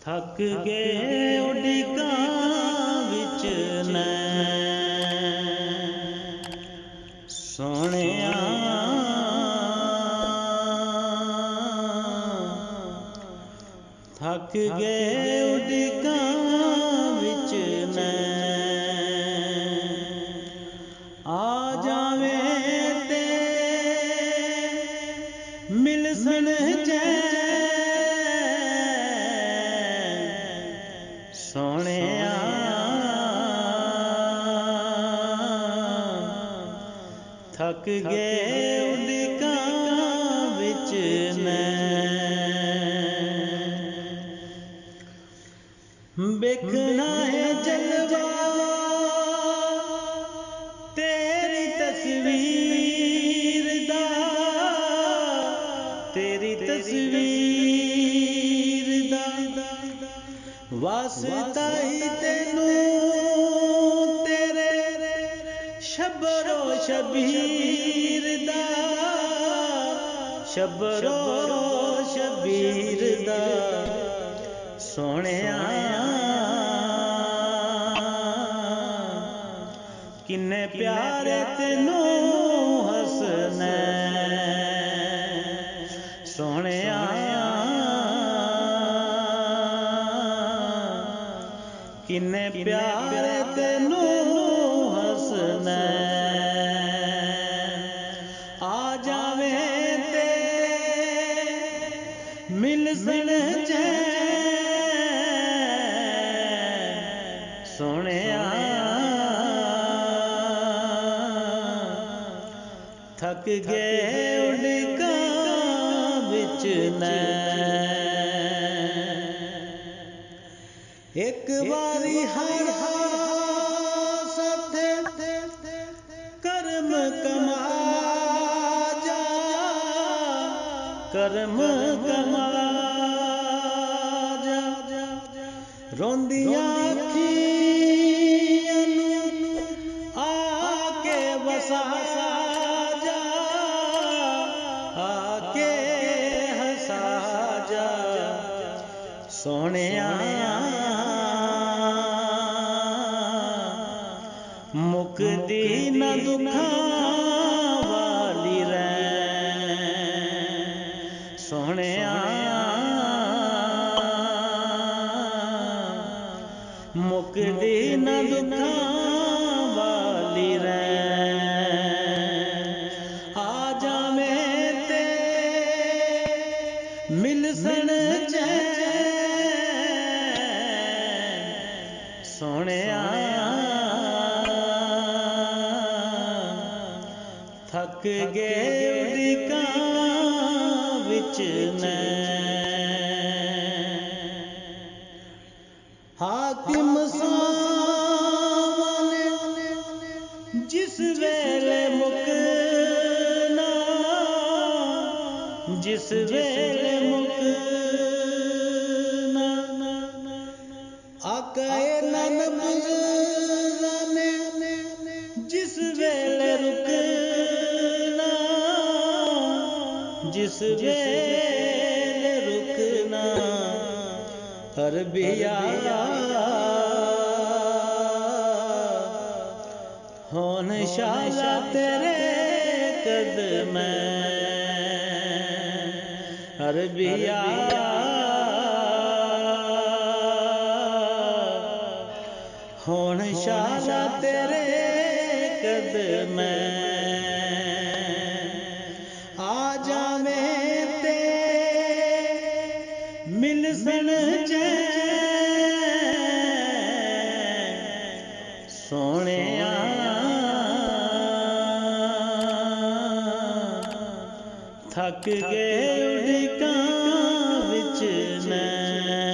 थक गए उडिकां विच नैन सोहणिया थक गए उडिकां विच नैन आ जावें ते मिलसन सोहणिया थक गए उडिकां विच नैन वेखना है जलवा तेरी तस्वीर दा तेरी तस्वीर दा वास्ता ही तेनू तेरे शबरो शबीर दा शबरो शबीर दा सोहणिया किन्ने प्यारे तेनू हसनैन सोहणिया किन्ने प्यारे तेनू हसनैन आ जावें ते मिलसन सोहणिया थक गए उडिकां विच नैन एक बारी हर साथे कर्म कमा जा कर्म कमा जा रोंदियां अखियां नू आके वसा जा आके हसा जा सोहणिया मुकदी न दुखां वाली रैन सोहणिया मुकदी न दुखां वाली रैन आ जावें ते मिलसन सोहणिया थक गए उडिकां विच नैन हाकिम सामने जिस वेले मुकना जिस वेले मुकना आकाए ननब्ज़ ने जिस वेले रुकना जिस वेले रुकना अरबिया होन शाला तेरे कदमैं अरबिया होन शाला तेरे कदमैं आ जावें ते मिलसन सोहणिया थक गए उडिकां विच नैन।